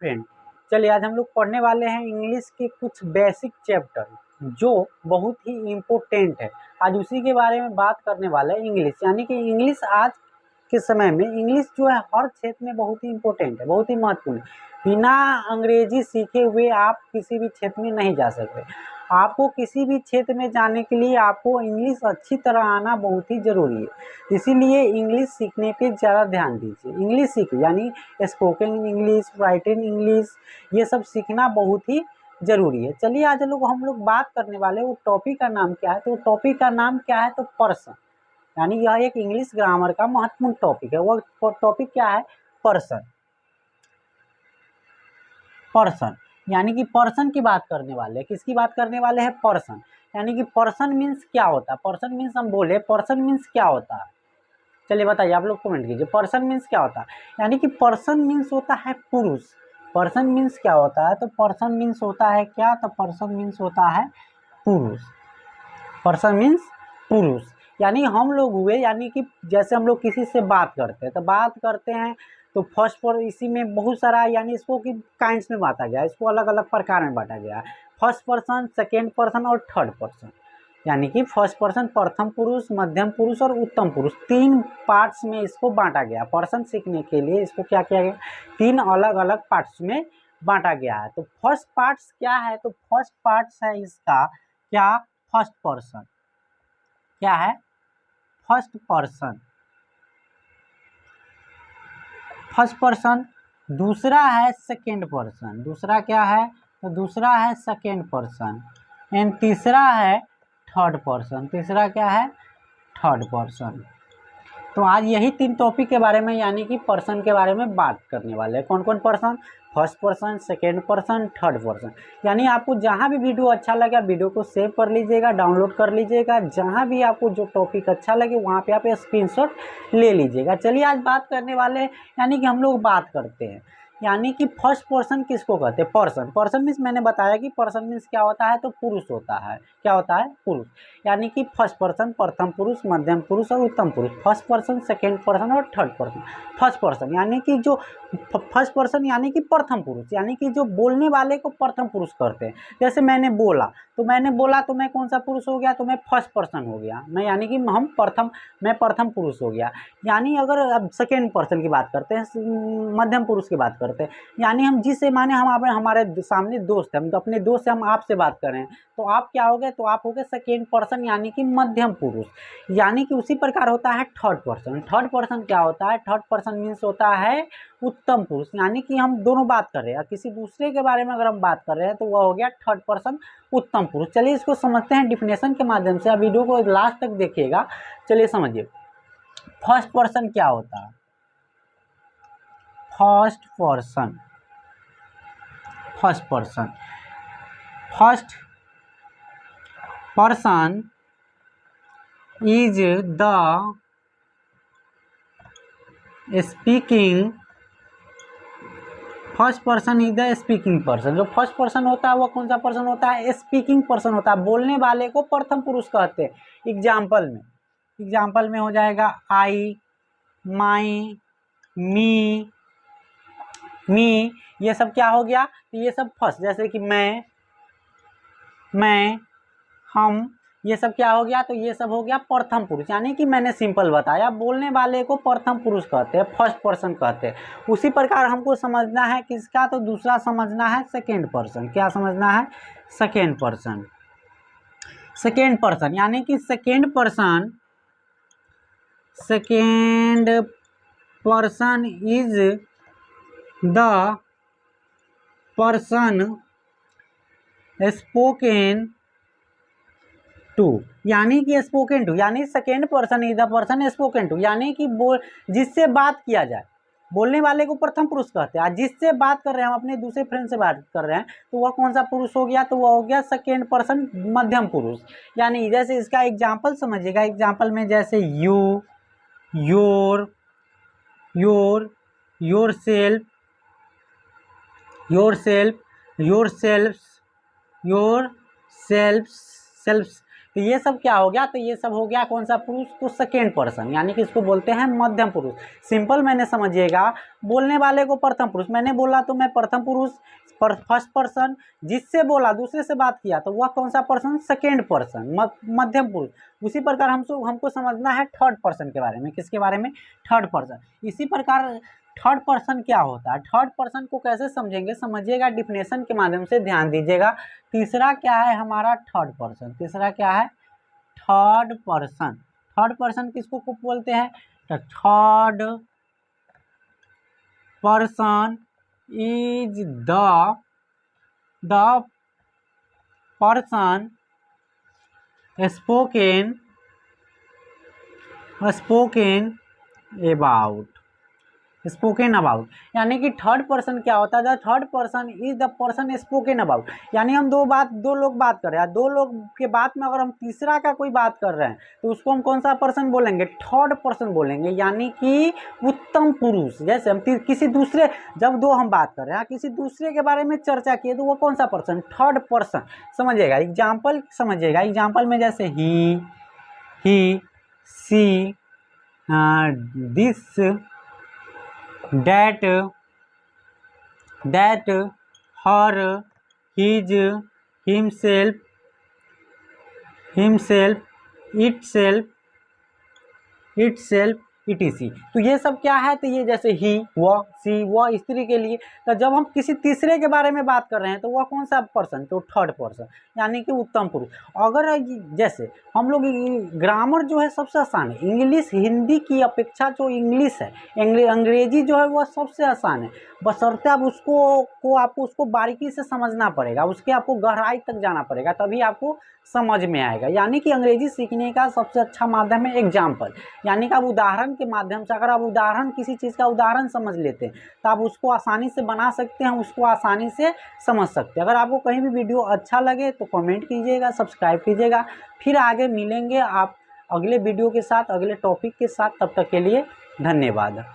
Friend, चलिए आज हम लोग पढ़ने वाले हैं इंग्लिश के कुछ बेसिक चैप्टर जो बहुत ही इम्पोर्टेंट है। आज उसी के बारे में बात करने वाले हैं। इंग्लिश यानी कि इंग्लिश आज के समय में इंग्लिश जो है हर क्षेत्र में बहुत ही इम्पोर्टेंट है, बहुत ही महत्वपूर्ण है। बिना अंग्रेजी सीखे हुए आप किसी भी क्षेत्र में नहीं जा सकते। आपको किसी भी क्षेत्र में जाने के लिए आपको इंग्लिश अच्छी तरह आना बहुत ही ज़रूरी है। इसीलिए इंग्लिश सीखने पे ज़्यादा ध्यान दीजिए। इंग्लिश सीखिए यानी स्पोकन इंग्लिश, राइटिंग इंग्लिश, ये सब सीखना बहुत ही ज़रूरी है। चलिए आज हम लोग बात करने वाले वो टॉपिक का नाम क्या है। तो टॉपिक का नाम क्या है? तो पर्सन, यानी यह एक इंग्लिश ग्रामर का महत्वपूर्ण टॉपिक है। वो टॉपिक क्या है? पर्सन। पर्सन यानी कि पर्सन की बात करने वाले हैं। किसकी बात करने वाले हैं? पर्सन। यानी कि पर्सन मीन्स क्या होता है? पर्सन मीन्स हम बोले पर्सन मीन्स क्या होता है? चलिए बताइए, आप लोग कमेंट कीजिए पर्सन मीन्स क्या होता है। यानी कि पर्सन मीन्स होता है पुरुष। पर्सन मीन्स क्या होता है? तो पर्सन मीन्स होता है क्या? तो पर्सन मीन्स होता है पुरुष। पर्सन मीन्स पुरुष। यानी हम लोग हुए, यानी कि जैसे हम लोग किसी से बात करते हैं तो बात करते हैं तो फर्स्ट पर इसी में बहुत सारा, यानी इसको कि काइंड्स में बांटा गया है, इसको अलग अलग प्रकार में बांटा गया है। फर्स्ट पर्सन, सेकेंड पर्सन और थर्ड पर्सन। यानी कि फर्स्ट पर्सन प्रथम पुरुष, मध्यम पुरुष और उत्तम पुरुष, तीन पार्ट्स में इसको बांटा गया। पर्सन सीखने के लिए इसको क्या किया गया? तीन अलग अलग पार्ट्स में बांटा गया है। तो फर्स्ट पार्ट्स क्या है? तो फर्स्ट पार्ट्स है इसका क्या? First person. क्या है? First person. First person. दूसरा है सेकेंड पर्सन। दूसरा क्या है? तो दूसरा है सेकेंड पर्सन। एंड तीसरा है थर्ड पर्सन। तीसरा क्या है? Third person. तो आज यही तीन टॉपिक के बारे में, यानी कि पर्सन के बारे में बात करने वाले हैं। कौन कौन person? First person, second person, third person. यानी आपको जहां भी वीडियो अच्छा लगे वीडियो को सेव कर लीजिएगा, डाउनलोड कर लीजिएगा। जहां भी आपको जो टॉपिक अच्छा लगे वहां पे आप स्क्रीनशॉट ले लीजिएगा। चलिए आज बात करने वाले हैं, यानी कि हम लोग बात करते हैं यानी कि फर्स्ट पर्सन किसको कहते हैं? पर्सन। पर्सन मीन्स मैंने बताया कि पर्सन मीन्स क्या होता है? तो पुरुष होता है। क्या होता है? पुरुष। यानी कि फर्स्ट पर्सन प्रथम पुरुष, मध्यम पुरुष और उत्तम पुरुष। फर्स्ट पर्सन, सेकेंड पर्सन और थर्ड पर्सन। फर्स्ट पर्सन यानी कि जो फर्स्ट पर्सन यानी कि प्रथम पुरुष, यानी कि जो बोलने वाले को प्रथम पुरुष करते हैं। जैसे मैंने बोला तो मैं कौन सा पुरुष हो गया? तो मैं फर्स्ट पर्सन हो गया। मैं यानी कि मैं प्रथम पुरुष हो गया। यानी अगर अब सेकेंड पर्सन की बात करते हैं, मध्यम पुरुष की बात करते हैं, यानी हम जिससे माने हम हमारे सामने दोस्त हैं, हम तो अपने दोस्त से हम आपसे बात कर रहे हैं, तो आप क्या हो गए? तो आप हो गए सेकेंड पर्सन यानी कि मध्यम पुरुष। यानी कि उसी प्रकार होता है थर्ड पर्सन। थर्ड पर्सन क्या होता है? थर्ड पर्सन मीन्स होता है उत्तम पुरुष। यानी कि हम दोनों बात कर रहे हैं, किसी दूसरे के बारे में अगर हम बात कर रहे हैं तो वह हो गया थर्ड पर्सन, उत्तम पुरुष। चलिए इसको समझते हैं डिफिनेशन के माध्यम से। आप वीडियो को लास्ट तक देखिएगा। चलिए समझिए फर्स्ट पर्सन क्या होता है। First person, first person, first person is the speaking, first person is the speaking person. जो फर्स्ट पर्सन होता है वो कौन सा पर्सन होता है? स्पीकिंग पर्सन होता है। बोलने वाले को प्रथम पुरुष कहते हैं। एग्जाम्पल में हो जाएगा आई, माई, मी, ये सब क्या हो गया? तो ये सब फर्स्ट, जैसे कि मैं, हम, ये सब क्या हो गया? तो ये सब हो गया प्रथम पुरुष। यानी कि मैंने सिंपल बताया, बोलने वाले को प्रथम पुरुष कहते हैं, फर्स्ट पर्सन कहते हैं। उसी प्रकार हमको समझना है किसका? तो दूसरा समझना है सेकेंड पर्सन। क्या समझना है? Second person. सेकेंड पर्सन यानी कि second person is the person spoken to. यानी कि स्पोकन टू, यानी second person is the person spoken to, यानी कि जिससे बात किया जाए। बोलने वाले को प्रथम पुरुष कहते हैं। जिससे बात कर रहे हैं, हम अपने दूसरे फ्रेंड से बात कर रहे हैं, तो वह कौन सा पुरुष हो गया? तो वह हो गया सेकेंड पर्सन, मध्यम पुरुष। यानी जैसे इसका एग्जाम्पल समझिएगा। एग्जाम्पल में जैसे यू, योर, योरसेल्फ, तो ये सब क्या हो गया, तो ये सब हो गया कौन सा पुरुष, तो सेकेंड पर्सन, यानी कि इसको बोलते हैं मध्यम पुरुष। सिंपल मैंने समझिएगा, बोलने वाले को प्रथम पुरुष, मैंने बोला तो मैं प्रथम पुरुष फर्स्ट पर्सन, जिससे बोला दूसरे से बात किया तो वह कौन सा पर्सन, सेकेंड पर्सन मध्यम पुरुष। उसी प्रकार हमको समझना है थर्ड पर्सन के बारे में, किसके बारे में, थर्ड पर्सन। इसी प्रकार थर्ड पर्सन क्या होता है, थर्ड पर्सन को कैसे समझेंगे, समझिएगा डिफिनेशन के माध्यम से, ध्यान दीजिएगा। तीसरा क्या है हमारा, थर्ड पर्सन। तीसरा क्या है, थर्ड पर्सन। थर्ड पर्सन किसको को बोलते हैं, तो third person is the person spoken about, यानी कि थर्ड पर्सन क्या होता है, the third person is the person spoken about, यानी हम दो लोग बात कर रहे हैं, दो लोग के बात में अगर हम तीसरा का कोई बात कर रहे हैं तो उसको हम कौन सा पर्सन बोलेंगे, थर्ड पर्सन बोलेंगे, यानी कि उत्तम पुरुष। जैसे हम किसी दूसरे, जब दो हम बात कर रहे हैं किसी दूसरे के बारे में चर्चा किए तो वो कौन सा पर्सन, थर्ड पर्सन। समझिएगा, एग्जाम्पल समझिएगा, एग्जाम्पल में जैसे ही see this that her his himself itself etc। तो ये सब क्या है, तो ये जैसे ही, वह, सी, वह स्त्री के लिए। तो जब हम किसी तीसरे के बारे में बात कर रहे हैं तो वह कौन सा पर्सन, तो थर्ड पर्सन, यानी कि उत्तम पुरुष। अगर जैसे हम लोग, ग्रामर जो है सबसे आसान है, इंग्लिश हिंदी की अपेक्षा जो इंग्लिश है, अंग्रेजी जो है वह सबसे आसान है, बशर्ते आप आपको उसको बारीकी से समझना पड़ेगा, उसके आपको गहराई तक जाना पड़ेगा, तभी आपको समझ में आएगा। यानी कि अंग्रेजी सीखने का सबसे अच्छा माध्यम है एग्जाम्पल, यानी कि आप उदाहरण के माध्यम से, अगर आप उदाहरण किसी चीज़ का उदाहरण समझ लेते हैं तो आप उसको आसानी से बना सकते हैं, उसको आसानी से समझ सकते हैं। अगर आपको कहीं भी वीडियो अच्छा लगे तो कमेंट कीजिएगा, सब्सक्राइब कीजिएगा। फिर आगे मिलेंगे आप अगले वीडियो के साथ, अगले टॉपिक के साथ। तब तक के लिए धन्यवाद।